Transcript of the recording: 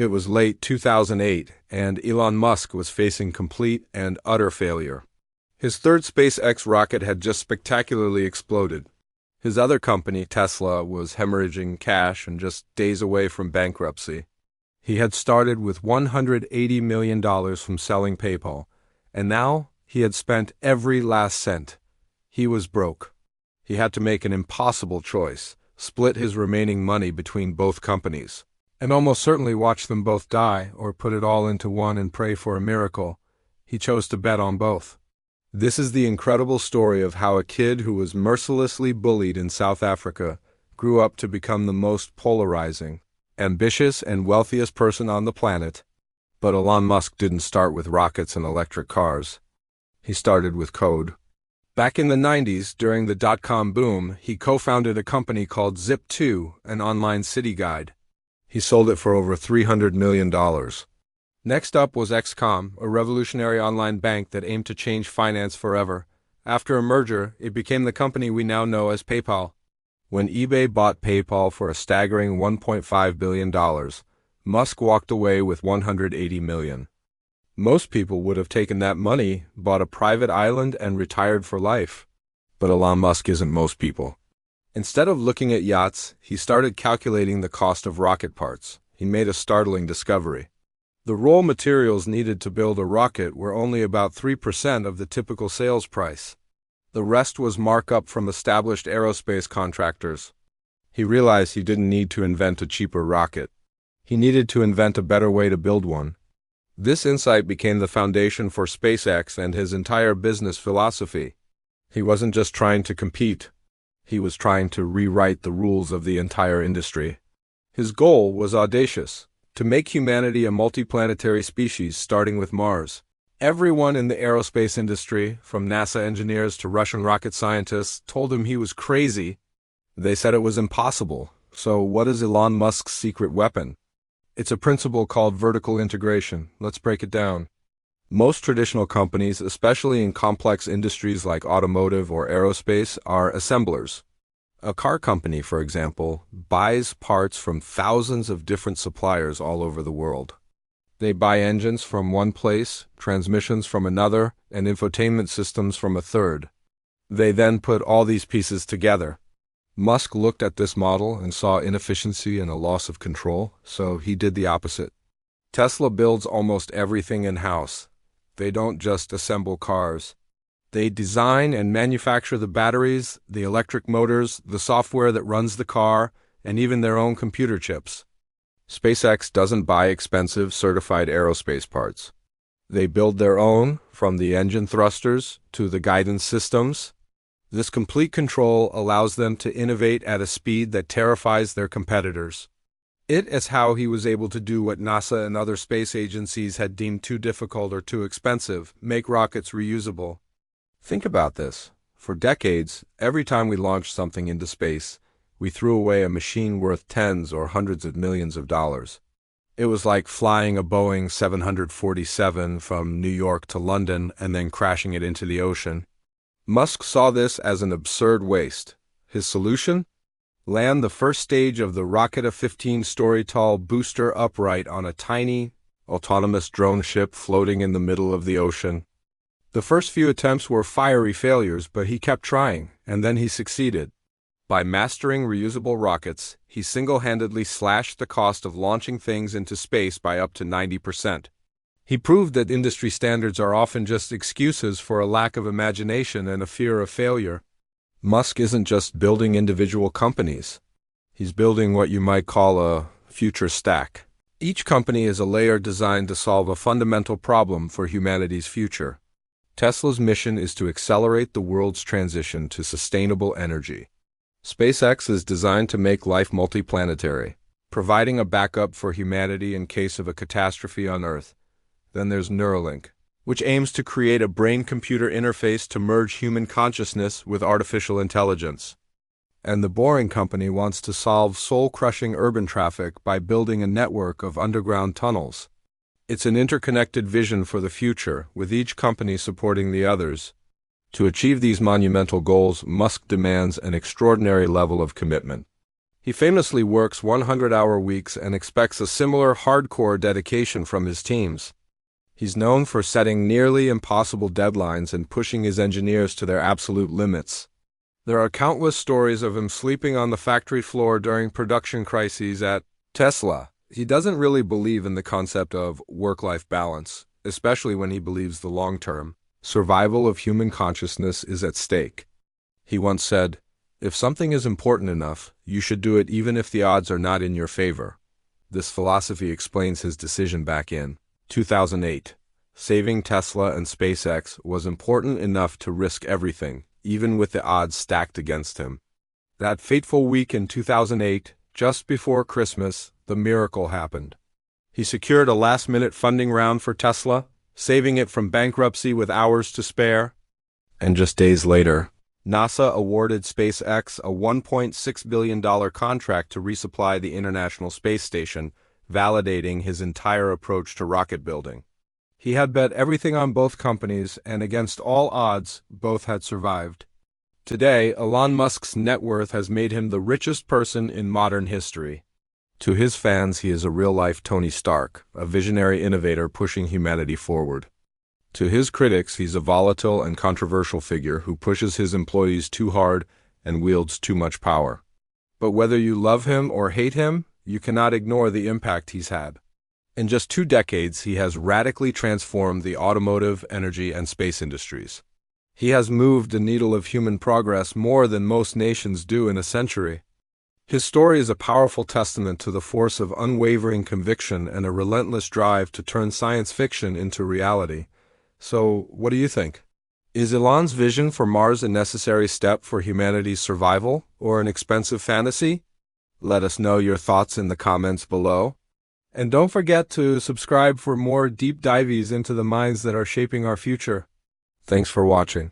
It was late 2008, and Elon Musk was facing complete and utter failure. His third SpaceX rocket had just spectacularly exploded. His other company, Tesla, was hemorrhaging cash and just days away from bankruptcy. He had started with $180 million from selling PayPal, and now he had spent every last cent. He was broke. He had to make an impossible choice, split his remaining money between both companies, and almost certainly watch them both die or put it all into one and pray for a miracle. He chose to bet on both. This is the incredible story of how a kid who was mercilessly bullied in South Africa grew up to become the most polarizing, ambitious, and wealthiest person on the planet. But Elon Musk didn't start with rockets and electric cars. He started with code. Back in the 90s, during the dot-com boom, he co-founded a company called Zip2, an online city guide. He sold it for over $300 million. Next up was XCOM, a revolutionary online bank that aimed to change finance forever. After a merger, it became the company we now know as PayPal. When eBay bought PayPal for a staggering $1.5 billion, Musk walked away with $180 million. Most people would have taken that money, bought a private island, and retired for life. But Elon Musk isn't most people. Instead of looking at yachts, he started calculating the cost of rocket parts. He made a startling discovery. The raw materials needed to build a rocket were only about 3% of the typical sales price. The rest was markup from established aerospace contractors. He realized he didn't need to invent a cheaper rocket. He needed to invent a better way to build one. This insight became the foundation for SpaceX and his entire business philosophy. He wasn't just trying to compete. He was trying to rewrite the rules of the entire industry. His goal was audacious: to make humanity a multiplanetary species starting with Mars. Everyone in the aerospace industry, from NASA engineers to Russian rocket scientists, told him he was crazy. They said it was impossible. So what is Elon Musk's secret weapon? It's a principle called vertical integration. Let's break it down. Most traditional companies, especially in complex industries like automotive or aerospace, are assemblers. A car company, for example, buys parts from thousands of different suppliers all over the world. They buy engines from one place, transmissions from another, and infotainment systems from a third. They then put all these pieces together. Musk looked at this model and saw inefficiency and a loss of control, so he did the opposite. Tesla builds almost everything in-house. They don't just assemble cars. They design and manufacture the batteries, the electric motors, the software that runs the car, and even their own computer chips. SpaceX doesn't buy expensive, certified aerospace parts. They build their own, from the engine thrusters to the guidance systems. This complete control allows them to innovate at a speed that terrifies their competitors. It is how he was able to do what NASA and other space agencies had deemed too difficult or too expensive: make rockets reusable. Think about this. For decades, every time we launched something into space, we threw away a machine worth tens or hundreds of millions of dollars. It was like flying a Boeing 747 from New York to London and then crashing it into the ocean. Musk saw this as an absurd waste. His solution? Land the first stage of the rocket, a 15-story tall booster upright on a tiny, autonomous drone ship floating in the middle of the ocean. The first few attempts were fiery failures, but he kept trying, and then he succeeded. By mastering reusable rockets, he single-handedly slashed the cost of launching things into space by up to 90%. He proved that industry standards are often just excuses for a lack of imagination and a fear of failure. Musk isn't just building individual companies. He's building what you might call a future stack. Each company is a layer designed to solve a fundamental problem for humanity's future. Tesla's mission is to accelerate the world's transition to sustainable energy. SpaceX is designed to make life multiplanetary, providing a backup for humanity in case of a catastrophe on Earth. Then there's Neuralink, which aims to create a brain-computer interface to merge human consciousness with artificial intelligence. And the Boring Company wants to solve soul-crushing urban traffic by building a network of underground tunnels. It's an interconnected vision for the future, with each company supporting the others. To achieve these monumental goals, Musk demands an extraordinary level of commitment. He famously works 100-hour weeks and expects a similar hardcore dedication from his teams. He's known for setting nearly impossible deadlines and pushing his engineers to their absolute limits. There are countless stories of him sleeping on the factory floor during production crises at Tesla. He doesn't really believe in the concept of work-life balance, especially when he believes the long-term survival of human consciousness is at stake. He once said, "If something is important enough, you should do it even if the odds are not in your favor." This philosophy explains his decision back in 2008. Saving Tesla and SpaceX was important enough to risk everything, even with the odds stacked against him. That fateful week in 2008, just before Christmas, the miracle happened. He secured a last-minute funding round for Tesla, saving it from bankruptcy with hours to spare. And just days later, NASA awarded SpaceX a $1.6 billion contract to resupply the International Space Station, validating his entire approach to rocket building. He had bet everything on both companies, and against all odds, both had survived. Today, Elon Musk's net worth has made him the richest person in modern history. To his fans, he is a real-life Tony Stark, a visionary innovator pushing humanity forward. To his critics, he's a volatile and controversial figure who pushes his employees too hard and wields too much power. But whether you love him or hate him, you cannot ignore the impact he's had. In just 2 decades, he has radically transformed the automotive, energy, and space industries. He has moved the needle of human progress more than most nations do in a century. His story is a powerful testament to the force of unwavering conviction and a relentless drive to turn science fiction into reality. So, what do you think? Is Elon's vision for Mars a necessary step for humanity's survival, or an expensive fantasy? Let us know your thoughts in the comments below. And don't forget to subscribe for more deep dives into the minds that are shaping our future. Thanks for watching.